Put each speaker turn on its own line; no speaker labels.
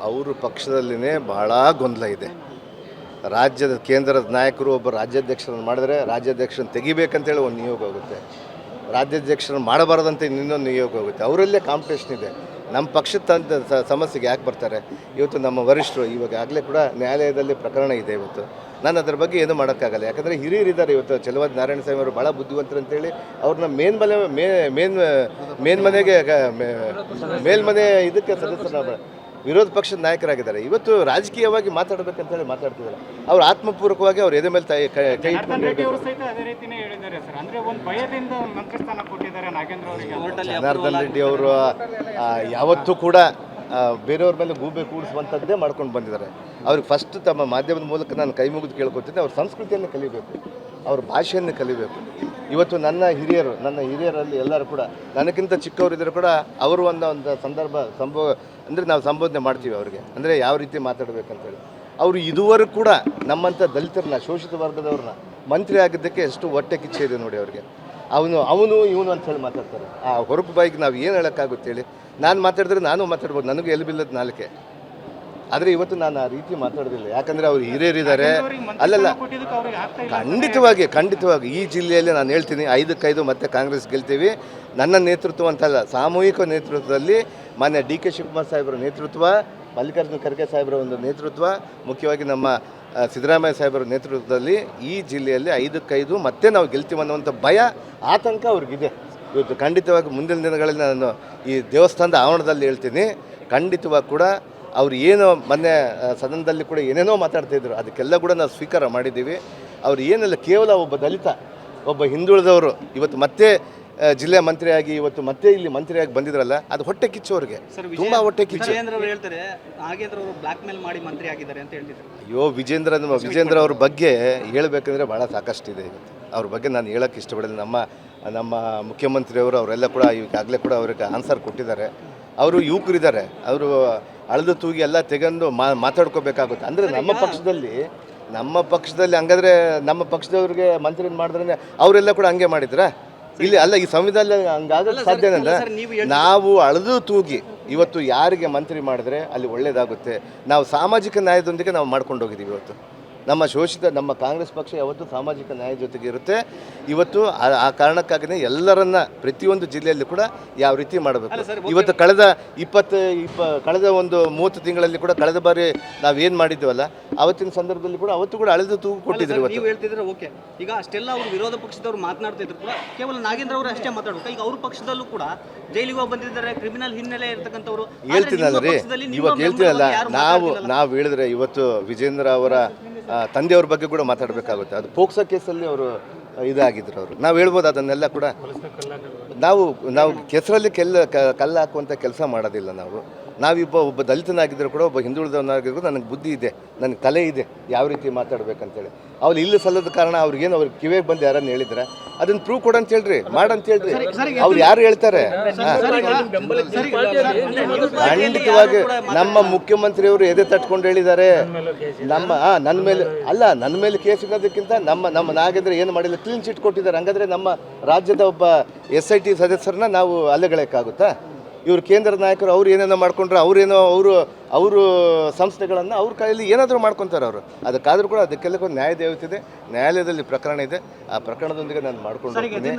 ಅವರು ಪಕ್ಷದಲ್ಲಿನೇ ಬಹಳ ಗೊಂದಲ ಇದೆ. ರಾಜ್ಯದ ಕೇಂದ್ರದ ನಾಯಕರು ಒಬ್ಬ ರಾಜ್ಯಾಧ್ಯಕ್ಷರನ್ನು ಮಾಡಿದ್ರೆ ರಾಜ್ಯಾಧ್ಯಕ್ಷರನ್ನು ತೆಗಿಬೇಕಂತೇಳಿ ಒಂದು ನಿಯೋಗ ಹೋಗುತ್ತೆ, ರಾಜ್ಯಾಧ್ಯಕ್ಷರನ್ನು ಮಾಡಬಾರ್ದಂತ ಇನ್ನೊಂದು ನಿಯೋಗ ಹೋಗುತ್ತೆ. ಅವರಲ್ಲೇ ಕಾಂಪಿಟೇಷನ್ ಇದೆ. ನಮ್ಮ ಪಕ್ಷದ ಸಮಸ್ಯೆಗೆ ಯಾಕೆ ಬರ್ತಾರೆ? ಇವತ್ತು ನಮ್ಮ ವರಿಷ್ಠರು ಇವಾಗಲೇ ಕೂಡ ನ್ಯಾಯಾಲಯದಲ್ಲಿ ಪ್ರಕರಣ ಇದೆ. ಇವತ್ತು ನಾನು ಅದರ ಬಗ್ಗೆ ಏನು ಮಾಡೋಕ್ಕಾಗಲ್ಲ, ಯಾಕಂದರೆ ಹಿರಿಯರಿದ್ದಾರೆ. ಇವತ್ತು ಚಲವಾದಿ ನಾರಾಯಣ ಸ್ವಾಮಿ ಅವರು ಭಾಳ ಬುದ್ಧಿವಂತರು ಅಂತೇಳಿ ಅವ್ರನ್ನ ಮೇಲ್ಮನೆ ಇದಕ್ಕೆ ಸದಸ್ಯರ ವಿರೋಧ ಪಕ್ಷದ ನಾಯಕರಾಗಿದ್ದಾರೆ. ಇವತ್ತು ರಾಜಕೀಯವಾಗಿ ಮಾತಾಡಬೇಕಂತೇಳಿ ಮಾತಾಡ್ತಿದ್ದಾರೆ. ಅವ್ರು ಆತ್ಮಪೂರ್ವಕವಾಗಿ ಅವ್ರು ಎದೆ ಮೇಲೆ ಕೈ ಜನಾರ್ದನ್ ರೆಡ್ಡಿ ಅವರು ಯಾವತ್ತೂ ಕೂಡ ಬೇರೆಯವ್ರ ಮೇಲೆ ಗೂಬೆ ಕೂಡಿಸುವಂಥದ್ದೇ ಮಾಡ್ಕೊಂಡು ಬಂದಿದ್ದಾರೆ. ಅವ್ರಿಗೆ ಫಸ್ಟ್ ತಮ್ಮ ಮಾಧ್ಯಮದ ಮೂಲಕ ನಾನು ಕೈ ಮುಗಿದು ಕೇಳ್ಕೊತೀನಿ, ಅವ್ರ ಸಂಸ್ಕೃತಿಯನ್ನು ಕಲಿಬೇಕು, ಅವ್ರ ಭಾಷೆಯನ್ನು ಕಲಿಬೇಕು. ಇವತ್ತು ನನ್ನ ಹಿರಿಯರಲ್ಲಿ ಎಲ್ಲರೂ ಕೂಡ ನನಗಿಂತ ಚಿಕ್ಕವರಿದ್ದರೂ ಕೂಡ ಅವರು ಒಂದು ಸಂಭವ ಅಂದರೆ ನಾವು ಸಂಬೋಧನೆ ಮಾಡ್ತೀವಿ ಅವ್ರಿಗೆ, ಅಂದರೆ ಯಾವ ರೀತಿ ಮಾತಾಡಬೇಕಂತೇಳಿ. ಅವರು ಇದುವರೆಗೂ ಕೂಡ ನಮ್ಮಂಥ ದಲಿತರನ್ನ, ಶೋಷಿತ ವರ್ಗದವ್ರನ್ನ ಮಂತ್ರಿ ಆಗಿದ್ದಕ್ಕೆ ಎಷ್ಟು ಹೊಟ್ಟೆ ಕಿಚ್ಚೆ ಇದೆ ನೋಡಿ ಅವ್ರಿಗೆ. ಅವನು ಇವನು ಅಂಥೇಳಿ ಮಾತಾಡ್ತಾರೆ. ಆ ಹೊರಕು ಬಾಯಿಗೆ ನಾವು ಏನು ಹೇಳೋಕ್ಕಾಗುತ್ತೆ ಹೇಳಿ? ನಾನು ಮಾತಾಡಿದ್ರೆ ನಾನು ಮಾತಾಡ್ಬೋದು, ನನಗೂ ಎಲ್ಬಿಲ್ಲದ ನಾಲ್ಕೆ. ಆದರೆ ಇವತ್ತು ನಾನು ಆ ರೀತಿ ಮಾತಾಡೋದಿಲ್ಲ, ಯಾಕಂದರೆ ಅವ್ರು ಹಿರಿಯರಿದ್ದಾರೆ. ಅಲ್ಲಲ್ಲ, ಖಂಡಿತವಾಗಿ ಈ ಜಿಲ್ಲೆಯಲ್ಲಿ ನಾನು ಹೇಳ್ತೀನಿ 5-5 ಮತ್ತೆ ಕಾಂಗ್ರೆಸ್ ಗೆಲ್ತೀವಿ. ನನ್ನ ನೇತೃತ್ವ ಅಂತಲ್ಲ, ಸಾಮೂಹಿಕ ನೇತೃತ್ವದಲ್ಲಿ ಮಾನ್ಯ ಡಿ.ಕೆ. ಶಿವಕುಮಾರ್ ಸಾಹೇಬರ ನೇತೃತ್ವ, ಮಲ್ಲಿಕಾರ್ಜುನ ಖರ್ಗೆ ಸಾಹೇಬರ ಒಂದು ನೇತೃತ್ವ, ಮುಖ್ಯವಾಗಿ ನಮ್ಮ ಸಿದ್ದರಾಮಯ್ಯ ಸಾಹೇಬರ ನೇತೃತ್ವದಲ್ಲಿ ಈ ಜಿಲ್ಲೆಯಲ್ಲಿ 5-5 ಮತ್ತೆ ನಾವು ಗೆಲ್ತೀವಿ ಅನ್ನುವಂಥ ಭಯ, ಆತಂಕ ಅವ್ರಿಗಿದೆ. ಇವತ್ತು ಖಂಡಿತವಾಗಿ ಮುಂದಿನ ದಿನಗಳಲ್ಲಿ ನಾನು ಈ ದೇವಸ್ಥಾನದ ಆವರಣದಲ್ಲಿ ಹೇಳ್ತೀನಿ, ಖಂಡಿತವಾಗಿ ಕೂಡ ಅವ್ರು ಏನು ಮೊನ್ನೆ ಸದನದಲ್ಲಿ ಕೂಡ ಏನೇನೋ ಮಾತಾಡ್ತಾಯಿದ್ರು, ಅದಕ್ಕೆಲ್ಲ ಕೂಡ ನಾವು ಸ್ವೀಕಾರ ಮಾಡಿದ್ದೀವಿ. ಅವ್ರು ಏನೆಲ್ಲ ಕೇವಲ ಒಬ್ಬ ದಲಿತ, ಒಬ್ಬ ಹಿಂದುಳಿದವರು ಇವತ್ತು ಮತ್ತೆ ಜಿಲ್ಲೆಯ ಮಂತ್ರಿಯಾಗಿ ಇವತ್ತು ಮತ್ತೆ ಇಲ್ಲಿ ಮಂತ್ರಿಯಾಗಿ ಬಂದಿದ್ರಲ್ಲ, ಅದು ಹೊಟ್ಟೆ ಕಿಚ್ಚು ಅವ್ರಿಗೆ, ತುಂಬ ಹೊಟ್ಟೆ ಕಿಚ್ಚು. ಅಯ್ಯೋ, ವಿಜೇಂದ್ರ ಅವ್ರ ಬಗ್ಗೆ ಹೇಳಬೇಕಂದ್ರೆ ಭಾಳ ಸಾಕಷ್ಟಿದೆ. ಇವತ್ತು ಅವ್ರ ಬಗ್ಗೆ ನಾನು ಹೇಳೋಕ್ಕೆ ಇಷ್ಟಪಡೋದು. ನಮ್ಮ ಮುಖ್ಯಮಂತ್ರಿಯವರು ಅವರೆಲ್ಲ ಕೂಡ ಈಗಾಗಲೇ ಕೂಡ ಅವ್ರಿಗೆ ಆನ್ಸರ್ ಕೊಟ್ಟಿದ್ದಾರೆ. ಅವರು ಯುವಕರಿದ್ದಾರೆ, ಅವರು ಅಳೆದು ತೂಗಿ ಎಲ್ಲ ತೆಗೆದು ಮಾತಾಡ್ಕೋಬೇಕಾಗುತ್ತೆ. ಅಂದರೆ ನಮ್ಮ ಪಕ್ಷದಲ್ಲಿ ಹಂಗಾದ್ರೆ ನಮ್ಮ ಪಕ್ಷದವ್ರಿಗೆ ಮಂತ್ರಿ ಮಾಡಿದ್ರೆ ಅವರೆಲ್ಲ ಕೂಡ ಹಂಗೆ ಮಾಡಿದ್ರ? ಇಲ್ಲಿ ಅಲ್ಲ, ಈ ಸಂವಿಧಾನ ಹಂಗಾಗಕ್ಕೆ ಸಾಧ್ಯ ಏನಂದ್ರೆ ನಾವು ಅಳೆದು ತೂಗಿ ಇವತ್ತು ಯಾರಿಗೆ ಮಂತ್ರಿ ಮಾಡಿದ್ರೆ ಅಲ್ಲಿ ಒಳ್ಳೆಯದಾಗುತ್ತೆ. ನಾವು ಸಾಮಾಜಿಕ ನ್ಯಾಯದೊಂದಿಗೆ ನಾವು ಮಾಡ್ಕೊಂಡು ಹೋಗಿದ್ದೀವಿ. ಇವತ್ತು ನಮ್ಮ ಕಾಂಗ್ರೆಸ್ ಪಕ್ಷ ಯಾವತ್ತೂ ಸಾಮಾಜಿಕ ನ್ಯಾಯ ಜೊತೆಗೆ ಇರುತ್ತೆ. ಇವತ್ತು ಆ ಕಾರಣಕ್ಕಾಗಿಯೇ ಎಲ್ಲರನ್ನ ಪ್ರತಿಯೊಂದು ಜಿಲ್ಲೆಯಲ್ಲಿ ಕೂಡ ಯಾವ ರೀತಿ ಮಾಡಬೇಕು. ಇವತ್ತು ಕಳೆದ ಒಂದು 30 ತಿಂಗಳಲ್ಲಿ ಕೂಡ ಕಳೆದ ಬಾರಿ ನಾವೇನು ಮಾಡಿದ್ದೀವಲ್ಲ, ಅವತ್ತಿನ ಸಂದರ್ಭದಲ್ಲಿ ಕೂಡ ಅವತ್ತು ಕೂಡ ಅಳೆದು ತೂಗು ಕೊಟ್ಟಿದ್ರು.
ನೀವು ಹೇಳ್ತಿದ್ರೆ ಓಕೆ, ಈಗ ಅಷ್ಟೆಲ್ಲ ಅವರು ವಿರೋಧ ಪಕ್ಷದವ್ರು ಮಾತನಾಡ್ತಿದ್ರು ಕೂಡ ಕೇವಲ ನಾಗೇಂದ್ರ ಅವರು ಅಷ್ಟೇ ಮಾತಾಡಬೇಕು. ಈಗ ಅವ್ರ ಪಕ್ಷದಲ್ಲೂ ಕೂಡ ಜೈಲಿಗೆ ಹೋಗಿ ಬಂದಿದ್ದಾರೆ, ಕ್ರಿಮಿನಲ್ ಹಿನ್ನೆಲೆ ಇರ್ತಕ್ಕಂಥವ್ರು.
ಹೇಳ್ತೀನಲ್ರಿ, ಇವಾಗ ಹೇಳ್ತೀನಲ್ಲ, ನಾವು ಹೇಳಿದ್ರೆ ಇವತ್ತು ವಿಜೇಂದ್ರ ಅವರ ತಂದೆಯವ್ರ ಬಗ್ಗೆ ಕೂಡ ಮಾತಾಡಬೇಕಾಗುತ್ತೆ. ಅದು ಪೋಕ್ಸೋ ಕೇಸಲ್ಲಿ ಅವರು ಇದಾಗಿದ್ರು. ಅವರು ನಾವು ಹೇಳ್ಬೋದು ಅದನ್ನೆಲ್ಲ ಕೂಡ. ನಾವು ಕೆಸರಲ್ಲಿ ಕಲ್ಲು ಹಾಕುವಂಥ ಕೆಲಸ ಮಾಡೋದಿಲ್ಲ. ಒಬ್ಬ ದಲಿತನಾಗಿದ್ದರೂ ಕೂಡ, ಒಬ್ಬ ಹಿಂದುಳಿದವನಾಗಿದ್ರು ನನಗೆ ಬುದ್ಧಿ ಇದೆ, ನನಗೆ ತಲೆ ಇದೆ ಯಾವ ರೀತಿ ಮಾತಾಡ್ಬೇಕಂತೇಳಿ. ಅವ್ರು ಇಲ್ಲಿ ಸಲ್ಲದ ಕಾರಣ ಅವ್ರಿಗೆ ಕಿವಿಗೆ ಬಂದು ಯಾರನ್ನು ಹೇಳಿದ್ರೆ ಅದನ್ನು ಪ್ರೂವ್ ಕೊಡಂತ ಹೇಳ್ರಿ, ಮಾಡಂತ ಹೇಳ್ರಿ. ಅವ್ರು ಯಾರು ಹೇಳ್ತಾರೆ? ಖಂಡಿತವಾಗಿ ನಮ್ಮ ಮುಖ್ಯಮಂತ್ರಿಯವರು ಎದೆ ತಟ್ಕೊಂಡು ಹೇಳಿದ್ದಾರೆ. ನನ್ನ ಮೇಲೆ ಕೇಸ್ ಇರೋದಕ್ಕಿಂತ ನಮ್ಮ ನಾಗೇಂದ್ರ ಏನು ಮಾಡಿಲ್ಲ, ಕ್ಲೀನ್ ಚಿಟ್ ಕೊಟ್ಟಿದ್ದಾರೆ. ಹಂಗಾದ್ರೆ ನಮ್ಮ ರಾಜ್ಯದ ಒಬ್ಬ SIT ಸದಸ್ಯರನ್ನ ನಾವು ಅಲ್ಲೆಗಳಕ್ಕಾಗುತ್ತಾ? ಇವರು ಕೇಂದ್ರ ನಾಯಕರು ಅವ್ರು ಏನೇನೋ ಮಾಡ್ಕೊಂಡ್ರೆ ಅವರು ಸಂಸ್ಥೆಗಳನ್ನು ಅವ್ರ ಕೈಯಲ್ಲಿ ಏನಾದರೂ ಮಾಡ್ಕೊತಾರೆ ಅವರು. ಅದಕ್ಕಾದರೂ ಕೂಡ ಅದಕ್ಕೆಲ್ಲ ನ್ಯಾಯ ದೇವತಿದೆ, ನ್ಯಾಯಾಲಯದಲ್ಲಿ ಪ್ರಕರಣ ಇದೆ. ಆ ಪ್ರಕರಣದೊಂದಿಗೆ ನಾನು ಮಾಡ್ಕೊಂಡು ಹೋಗ್ತೀನಿ.